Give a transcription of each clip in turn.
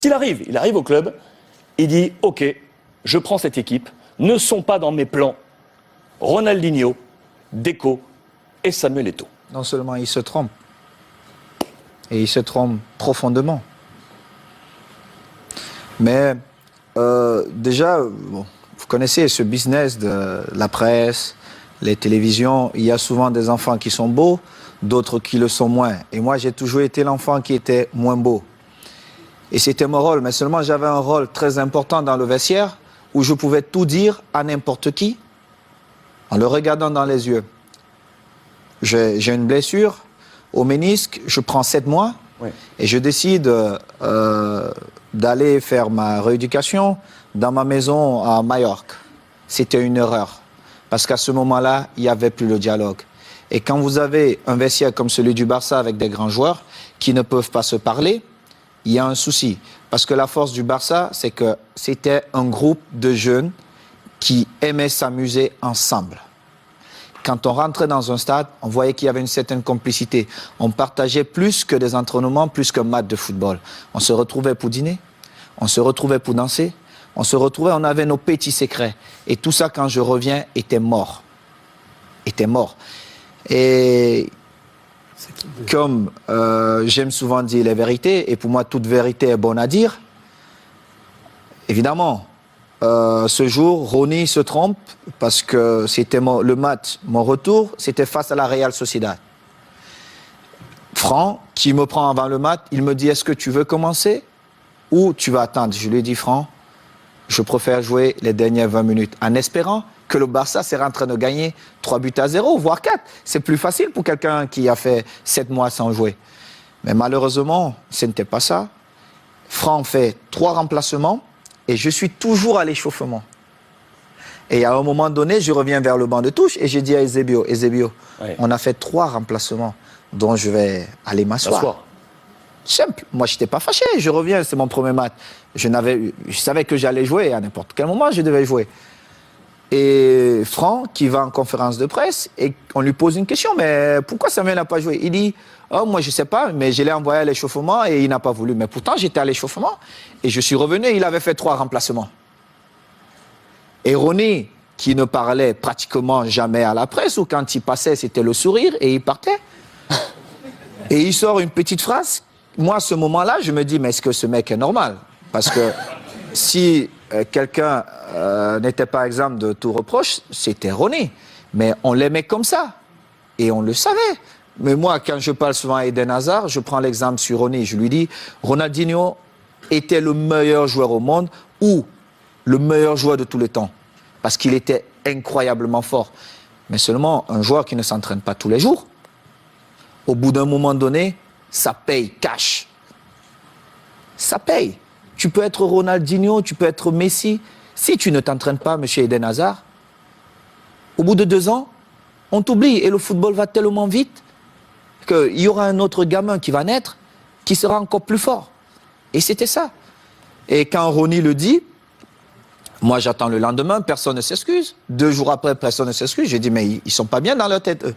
Il arrive au club, il dit « Ok, je prends cette équipe, ne sont pas dans mes plans Ronaldinho, Deco et Samuel Eto'o. » Non seulement il se trompe, et il se trompe profondément. Mais déjà, bon, vous connaissez ce business de la presse, les télévisions, il y a souvent des enfants qui sont beaux, d'autres qui le sont moins. Et moi, j'ai toujours été l'enfant qui était moins beau. Et c'était mon rôle, mais seulement j'avais un rôle très important dans le vestiaire où je pouvais tout dire à n'importe qui en le regardant dans les yeux. J'ai une blessure au ménisque, je prends 7 mois et je décide d'aller faire ma rééducation dans ma maison à Majorque. C'était une erreur parce qu'à ce moment-là, il n'y avait plus le dialogue. Et quand vous avez un vestiaire comme celui du Barça avec des grands joueurs qui ne peuvent pas se parler, il y a un souci. Parce que la force du Barça, c'est que c'était un groupe de jeunes qui aimaient s'amuser ensemble. Quand on rentrait dans un stade, on voyait qu'il y avait une certaine complicité. On partageait plus que des entraînements, plus qu'un match de football. On se retrouvait pour dîner, on se retrouvait pour danser, on avait nos petits secrets. Et tout ça, quand je reviens, était mort. Était mort. Et comme j'aime souvent dire les vérités, et pour moi toute vérité est bonne à dire, évidemment, ce jour, Ronny se trompe parce que c'était le match, mon retour, c'était face à la Real Sociedad. Franck, qui me prend avant le match, il me dit « Est-ce que tu veux commencer ou tu vas attendre ?» Je lui ai dit « Franck, je préfère jouer les dernières 20 minutes en espérant que le Barça sera en train de gagner 3-0, voire 4. C'est plus facile pour quelqu'un qui a fait 7 mois sans jouer. » Mais malheureusement, ce n'était pas ça. Franck fait 3 remplacements et je suis toujours à l'échauffement. Et à un moment donné, je reviens vers le banc de touche et j'ai dit à Eusebio, on a fait 3 remplacements dont je vais aller m'asseoir. Simple. Moi, je n'étais pas fâché. Je reviens, c'est mon premier match. Je savais que j'allais jouer. À n'importe quel moment, je devais jouer. Et Franck, qui va en conférence de presse, et on lui pose une question. Mais pourquoi Samuel n'a pas joué? Il dit, oh, moi, je ne sais pas, mais je l'ai envoyé à l'échauffement et il n'a pas voulu. Mais pourtant, j'étais à l'échauffement et je suis revenu et il avait fait 3 remplacements. Et Ronny, qui ne parlait pratiquement jamais à la presse, ou quand il passait, c'était le sourire et il partait. Et il sort une petite phrase. Moi, à ce moment-là, je me dis, mais est-ce que ce mec est normal? Parce que si quelqu'un n'était pas exempt de tout reproche, c'était Ronny. Mais on l'aimait comme ça. Et on le savait. Mais moi, quand je parle souvent à Eden Hazard, je prends l'exemple sur Ronny. Je lui dis, Ronaldinho était le meilleur joueur au monde ou le meilleur joueur de tous les temps. Parce qu'il était incroyablement fort. Mais seulement un joueur qui ne s'entraîne pas tous les jours, au bout d'un moment donné, ça paye cash. Ça paye. Tu peux être Ronaldinho, tu peux être Messi. Si tu ne t'entraînes pas, monsieur Eden Hazard, au bout de 2 ans, on t'oublie. Et le football va tellement vite qu'il y aura un autre gamin qui va naître qui sera encore plus fort. Et c'était ça. Et quand Ronny le dit, moi j'attends le lendemain, personne ne s'excuse. 2 jours après, personne ne s'excuse. J'ai dit, mais ils ne sont pas bien dans leur tête, eux.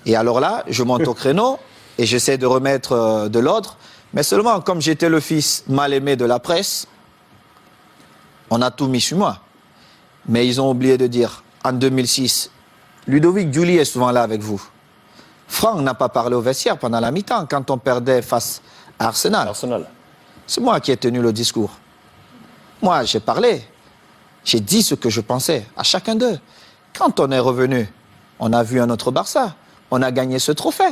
Et alors là, je monte au créneau et j'essaie de remettre de l'ordre. Mais seulement, comme j'étais le fils mal aimé de la presse, on a tout mis sur moi. Mais ils ont oublié de dire, en 2006, Ludovic Giuli est souvent là avec vous. Franck n'a pas parlé au vestiaire pendant la mi-temps, quand on perdait face à Arsenal. C'est moi qui ai tenu le discours. Moi, j'ai parlé. J'ai dit ce que je pensais à chacun d'eux. Quand on est revenu, on a vu un autre Barça. On a gagné ce trophée.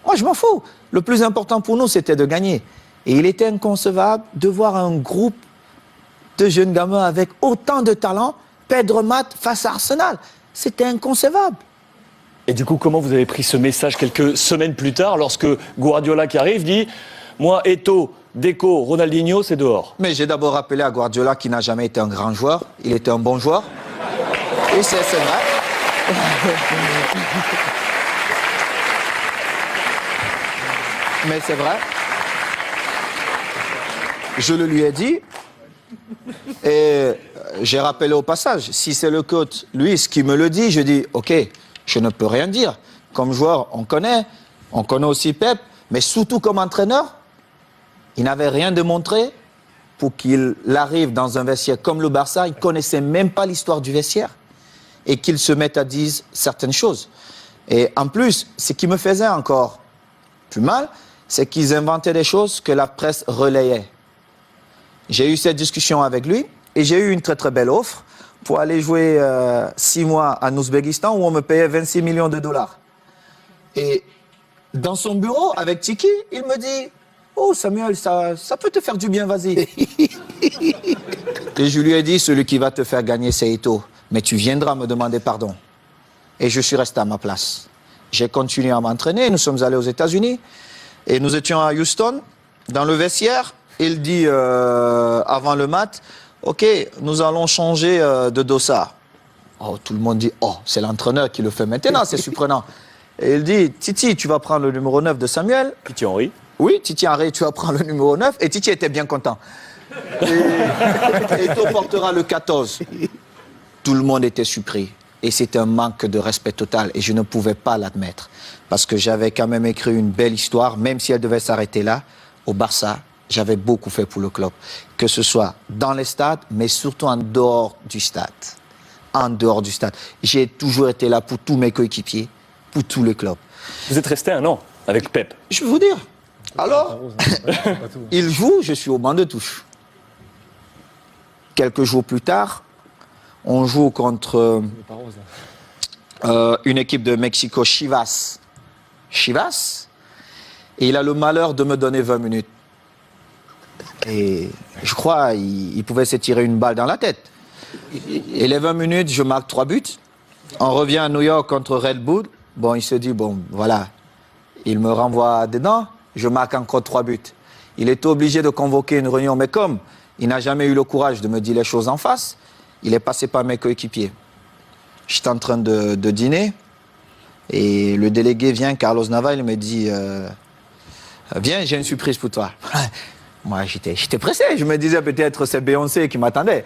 Moi, je m'en fous. Le plus important pour nous, c'était de gagner. Et il était inconcevable de voir un groupe de jeunes gamins avec autant de talent perdre match face à Arsenal. C'était inconcevable. Et du coup, comment vous avez pris ce message quelques semaines plus tard, lorsque Guardiola qui arrive dit « Moi, Eto'o, Deco, Ronaldinho, c'est dehors ». Mais j'ai d'abord rappelé à Guardiola qu'il n'a jamais été un grand joueur. Il était un bon joueur. Et c'est vrai. Mais c'est vrai. Je le lui ai dit. Et j'ai rappelé au passage, si c'est le coach Luis qui me le dit, je dis, ok, je ne peux rien dire. Comme joueur, on connaît aussi Pep, mais surtout comme entraîneur, Il n'avait rien démontré pour qu'il arrive dans un vestiaire comme le Barça. Il ne connaissait même pas l'histoire du vestiaire et qu'il se mette à dire certaines choses. Et en plus, ce qui me faisait encore plus mal, c'est qu'ils inventaient des choses que la presse relayait. J'ai eu cette discussion avec lui et j'ai eu une très très belle offre pour aller jouer 6 mois en Ouzbékistan où on me payait 26 millions de dollars. Et dans son bureau, avec Tiki, il me dit « Oh Samuel, ça peut te faire du bien, vas-y. » Et je lui ai dit « Celui qui va te faire gagner, c'est Eto'o. Mais tu viendras me demander pardon. » Et je suis resté à ma place. J'ai continué à m'entraîner, nous sommes allés aux États-Unis et nous étions à Houston, dans le vestiaire. Il dit avant le match, ok, nous allons changer de dossard. Oh, tout le monde dit, oh, c'est l'entraîneur qui le fait maintenant, c'est surprenant. Et il dit, Titi, tu vas prendre le numéro 9 de Samuel. Titi Henry. Oui, Titi Henry, tu vas prendre le numéro 9. Et Titi était bien content. Et Eto'o portera le 14. Tout le monde était surpris. Et c'était un manque de respect total. Et je ne pouvais pas l'admettre. Parce que j'avais quand même écrit une belle histoire, même si elle devait s'arrêter là, au Barça. J'avais beaucoup fait pour le club. Que ce soit dans les stades, mais surtout en dehors du stade. En dehors du stade. J'ai toujours été là pour tous mes coéquipiers, pour tous les clubs. Vous êtes resté 1 an avec Pep. Je vais vous dire. Alors, il joue, je suis au banc de touche. Quelques jours plus tard, on joue contre une équipe de Mexico, Chivas. Chivas. Et il a le malheur de me donner 20 minutes. Et je crois qu'il pouvait se tirer une balle dans la tête. Et les 20 minutes, je marque 3 buts. On revient à New York contre Red Bull. Bon, il se dit, bon, voilà. Il me renvoie dedans. Je marque encore 3 buts. Il était obligé de convoquer une réunion. Mais comme il n'a jamais eu le courage de me dire les choses en face, il est passé par mes coéquipiers. J'étais en train de dîner. Et le délégué vient, Carlos Nava, il me dit, viens, j'ai une surprise pour toi. Moi, j'étais pressé. Je me disais peut-être c'est Beyoncé qui m'attendait.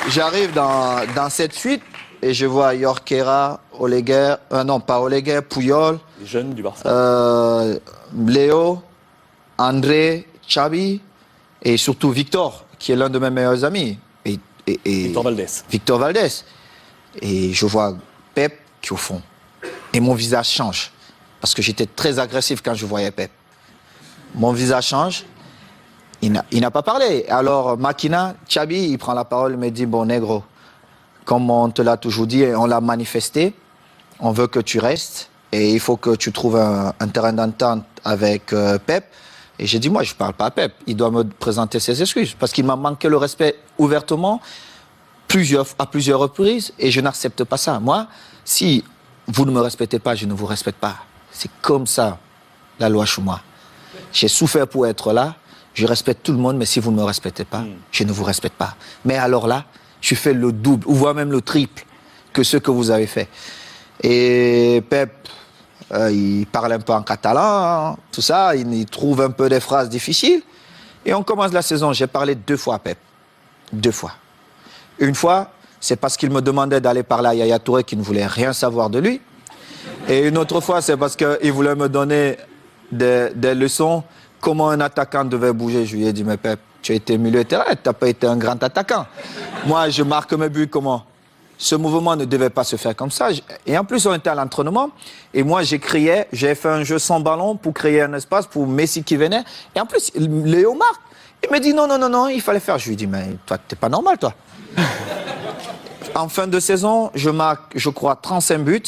J'arrive dans cette suite et je vois Jorquera, Oleguer, non pas Oleguer, Puyol, Les jeunes du Barça. Léo, André, Xavi et surtout Victor, qui est l'un de mes meilleurs amis. Et Victor Valdés. Victor Valdés. Et je vois Pep qui est au fond. Et mon visage change. Parce que j'étais très agressif quand je voyais Pep. Mon visage change. Il n'a pas parlé. Alors, Makina, Xabi, il prend la parole, il me dit, bon, négro, comme on te l'a toujours dit, et on l'a manifesté, on veut que tu restes et il faut que tu trouves un terrain d'entente avec Pep. Et j'ai dit, moi, je ne parle pas à Pep. Il doit me présenter ses excuses parce qu'il m'a manqué le respect ouvertement à plusieurs reprises et je n'accepte pas ça. Moi, si vous ne me respectez pas, je ne vous respecte pas. C'est comme ça, la loi chez moi. J'ai souffert pour être là. Je respecte tout le monde, mais si vous ne me respectez pas, je ne vous respecte pas. Mais alors là, je fais le double, ou voire même le triple que ce que vous avez fait. Et Pep, il parle un peu en catalan, hein, tout ça, il trouve un peu des phrases difficiles. Et on commence la saison, j'ai parlé 2 fois à Pep. 2 fois. Une fois, c'est parce qu'il me demandait d'aller parler à Yaya Touré qui ne voulait rien savoir de lui. Et une autre fois, c'est parce qu'il voulait me donner des leçons. Comment un attaquant devait bouger. Je lui ai dit, mais Pep, tu as été milieu de terrain, tu n'as pas été un grand attaquant. Moi, je marque mes buts comment? Ce mouvement ne devait pas se faire comme ça. Et en plus, on était à l'entraînement. Et moi, j'ai fait un jeu sans ballon pour créer un espace pour Messi qui venait. Et en plus, Léo marque. Il me dit, non, il fallait faire. Je lui ai dit, mais toi, t'es pas normal, toi. En fin de saison, je marque, je crois, 35 buts.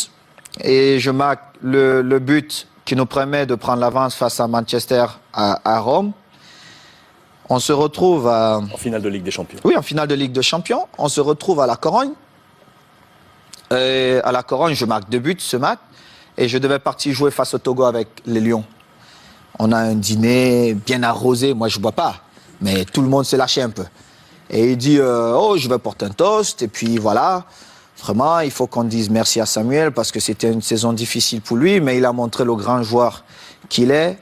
Et je marque le but qui nous permet de prendre l'avance face à Manchester à Rome. On se retrouve en finale de Ligue des Champions. Oui, en finale de Ligue des Champions. On se retrouve à la Corogne. Et à la Corogne, je marque 2 buts ce match. Et je devais partir jouer face au Togo avec les Lions. On a un dîner bien arrosé. Moi, je ne bois pas. Mais tout le monde s'est lâché un peu. Et il dit, oh, je vais porter un toast. Et puis voilà. Vraiment, il faut qu'on dise merci à Samuel parce que c'était une saison difficile pour lui, mais il a montré le grand joueur qu'il est.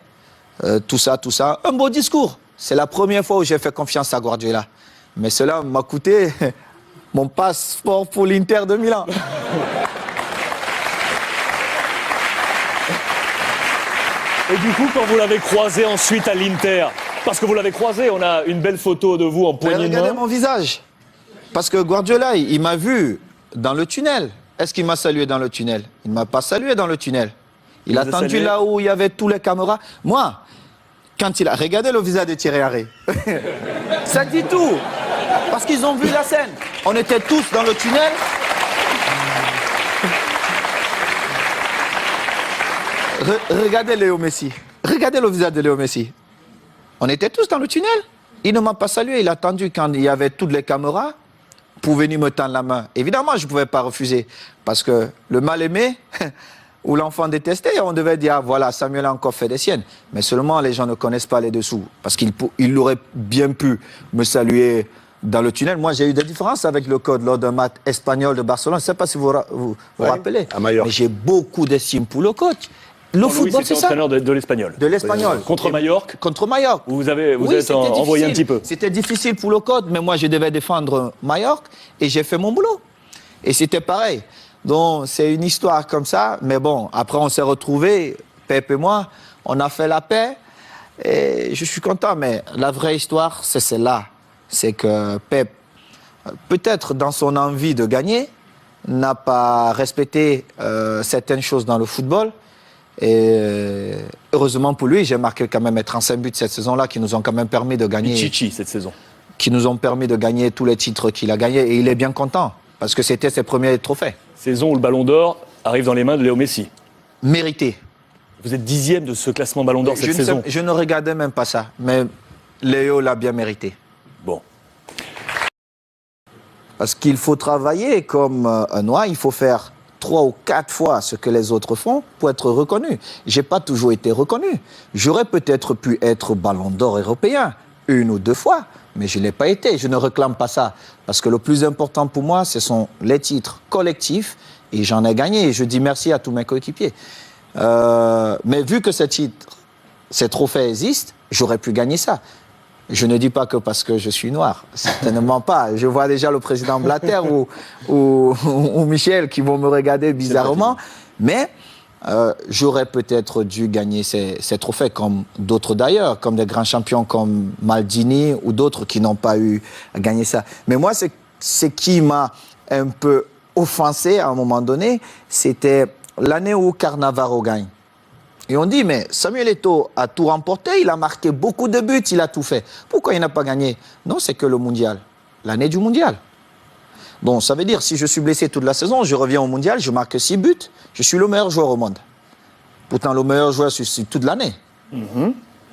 Tout ça. Un beau discours. C'est la première fois où j'ai fait confiance à Guardiola. Mais cela m'a coûté mon passeport pour l'Inter de Milan. Et du coup, quand vous l'avez croisé ensuite à l'Inter, parce que vous l'avez croisé, on a une belle photo de vous en poignée de main. Regardez mon visage. Parce que Guardiola, il m'a vu dans le tunnel. Est-ce qu'il m'a salué dans le tunnel? Il ne m'a pas salué dans le tunnel. Il a attendu là où il y avait tous les caméras. Moi, quand il a regardé le visage de Thierry Henry, ça dit tout. Parce qu'ils ont vu la scène. On était tous dans le tunnel. Regardez Léo Messi. Regardez le visage de Léo Messi. On était tous dans le tunnel. Il ne m'a pas salué. Il a attendu quand il y avait toutes les caméras pour venir me tendre la main. Évidemment, je ne pouvais pas refuser. Parce que le mal-aimé ou l'enfant détesté, on devait dire, ah, voilà, Samuel a encore fait des siennes. Mais seulement, les gens ne connaissent pas les dessous. Parce qu'il aurait bien pu me saluer dans le tunnel. Moi, j'ai eu des différences avec le code lors d'un match espagnol de Barcelone. Je ne sais pas si vous vous rappelez. À Majorque. Mais j'ai beaucoup d'estime pour le coach. Le Louis, football, c'est ça. entraîneur de l'Espagnol. De l'Espagnol. Contre Majorque. Contre Majorque. Vous Oui, êtes c'était envoyé un difficile. petit peu. C'était difficile pour le code, mais moi, je devais défendre Majorque et j'ai fait mon boulot. Et c'était pareil. Donc, c'est une histoire comme ça. Mais bon, après, on s'est retrouvés, Pep et moi, on a fait la paix et je suis content. Mais la vraie histoire, c'est celle-là. C'est que Pep, peut-être dans son envie de gagner, n'a pas respecté certaines choses dans le football. Et heureusement pour lui, j'ai marqué quand même 35 buts cette saison-là qui nous ont quand même permis de gagner. Pichichi cette saison. Qui nous ont permis de gagner tous les titres qu'il a gagnés. Et il est bien content parce que c'était ses premiers trophées. Saison où le Ballon d'Or arrive dans les mains de Léo Messi. Mérité. Vous êtes 10e de ce classement Ballon d'Or cette saison. Je ne regardais même pas ça, mais Léo l'a bien mérité. Bon. Parce qu'il faut travailler comme un noir, il faut faire 3 ou 4 fois ce que les autres font pour être reconnu. J'ai pas toujours été reconnu. J'aurais peut-être pu être Ballon d'Or européen 1 ou 2 fois, mais je ne l'ai pas été. Je ne réclame pas ça. Parce que le plus important pour moi, ce sont les titres collectifs et j'en ai gagné. Et je dis merci à tous mes coéquipiers. Mais vu que ces titres, ces trophées existent, j'aurais pu gagner ça. Je ne dis pas que parce que je suis noir, certainement pas. Je vois déjà le président Blatter ou Michel qui vont me regarder bizarrement. Mais j'aurais peut-être dû gagner ces trophées, comme d'autres d'ailleurs, comme des grands champions comme Maldini ou d'autres qui n'ont pas eu à gagner ça. Mais moi, ce qui m'a un peu offensé à un moment donné, c'était l'année où Cannavaro gagne. Et on dit, mais Samuel Eto'o a tout remporté, il a marqué beaucoup de buts, il a tout fait. Pourquoi il n'a pas gagné? Non, c'est que le mondial, l'année du mondial. Bon, ça veut dire, si je suis blessé toute la saison, je reviens au mondial, je marque 6 buts, je suis le meilleur joueur au monde. Pourtant, le meilleur joueur, c'est toute l'année.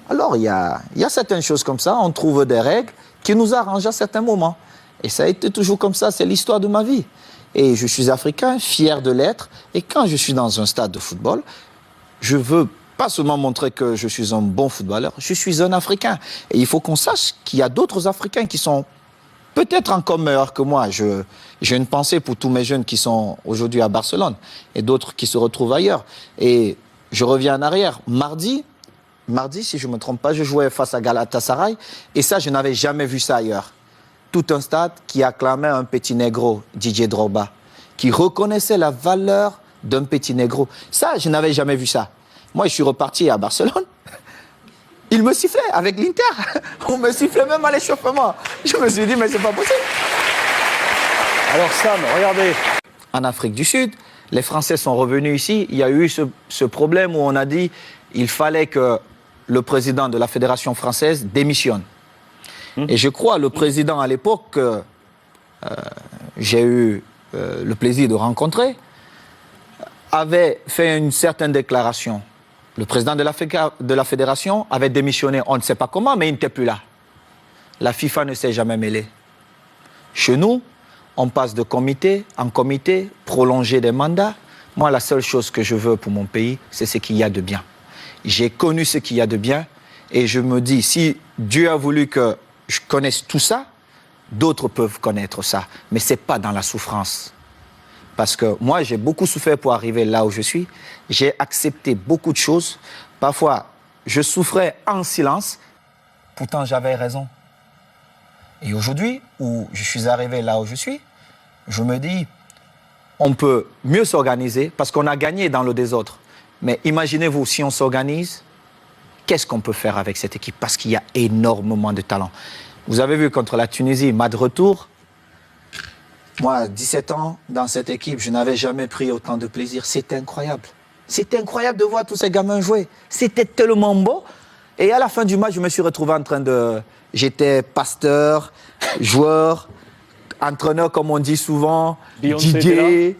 Alors, il y a certaines choses comme ça, on trouve des règles qui nous arrangent à certains moments. Et ça a été toujours comme ça, c'est l'histoire de ma vie. Et je suis africain, fier de l'être. Et quand je suis dans un stade de football, je veux pas seulement montrer que je suis un bon footballeur, je suis un Africain. Et il faut qu'on sache qu'il y a d'autres Africains qui sont peut-être encore meilleurs que moi. J'ai une pensée pour tous mes jeunes qui sont aujourd'hui à Barcelone et d'autres qui se retrouvent ailleurs. Et je reviens en arrière. Mardi, si je ne me trompe pas, je jouais face à Galatasaray. Et ça, je n'avais jamais vu ça ailleurs. Tout un stade qui acclamait un petit négro, Didier Drogba, qui reconnaissait la valeur d'un petit négro. Ça, je n'avais jamais vu ça. Moi, je suis reparti à Barcelone. Il me sifflait avec l'Inter. On me sifflait même à l'échauffement. Je me suis dit, mais c'est pas possible. Alors Sam, regardez. En Afrique du Sud, les Français sont revenus ici. Il y a eu ce problème où on a dit qu'il fallait que le président de la Fédération française démissionne. Et je crois le président à l'époque que j'ai eu le plaisir de rencontrer avait fait une certaine déclaration. Le président de la fédération avait démissionné, on ne sait pas comment, mais il n'était plus là. La FIFA ne s'est jamais mêlée. Chez nous, on passe de comité en comité, prolonger des mandats. Moi, la seule chose que je veux pour mon pays, c'est ce qu'il y a de bien. J'ai connu ce qu'il y a de bien et je me dis, si Dieu a voulu que je connaisse tout ça, d'autres peuvent connaître ça. Mais ce n'est pas dans la souffrance. Parce que moi, j'ai beaucoup souffert pour arriver là où je suis. J'ai accepté beaucoup de choses. Parfois, je souffrais en silence. Pourtant, j'avais raison. Et aujourd'hui, où je suis arrivé là où je suis, je me dis, on peut mieux s'organiser parce qu'on a gagné dans le désordre. Mais imaginez-vous, si on s'organise, qu'est-ce qu'on peut faire avec cette équipe? Parce qu'il y a énormément de talent. Vous avez vu contre la Tunisie, match de retour. Moi, à 17 ans, dans cette équipe, je n'avais jamais pris autant de plaisir. C'était incroyable. C'était incroyable de voir tous ces gamins jouer. C'était tellement beau. Et à la fin du match, je me suis retrouvé en train de... J'étais pasteur, joueur, entraîneur, comme on dit souvent, Beyoncé DJ,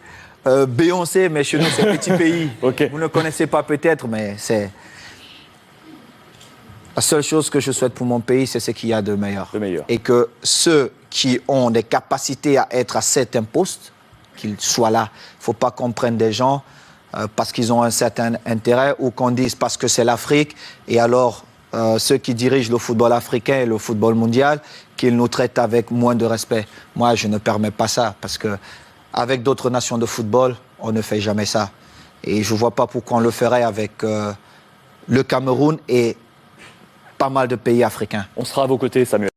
Beyoncé, mais chez nous, c'est un petit pays. Ok. Vous ne connaissez pas peut-être, mais c'est... La seule chose que je souhaite pour mon pays, c'est ce qu'il y a de meilleur. De meilleur. Et que ceux qui ont des capacités à être à certains postes, qu'ils soient là. Il ne faut pas qu'on prenne des gens parce qu'ils ont un certain intérêt ou qu'on dise parce que c'est l'Afrique. Et alors, ceux qui dirigent le football africain et le football mondial, qu'ils nous traitent avec moins de respect. Moi, je ne permets pas ça parce qu'avec d'autres nations de football, on ne fait jamais ça. Et je ne vois pas pourquoi on le ferait avec le Cameroun et pas mal de pays africains. On sera à vos côtés, Samuel.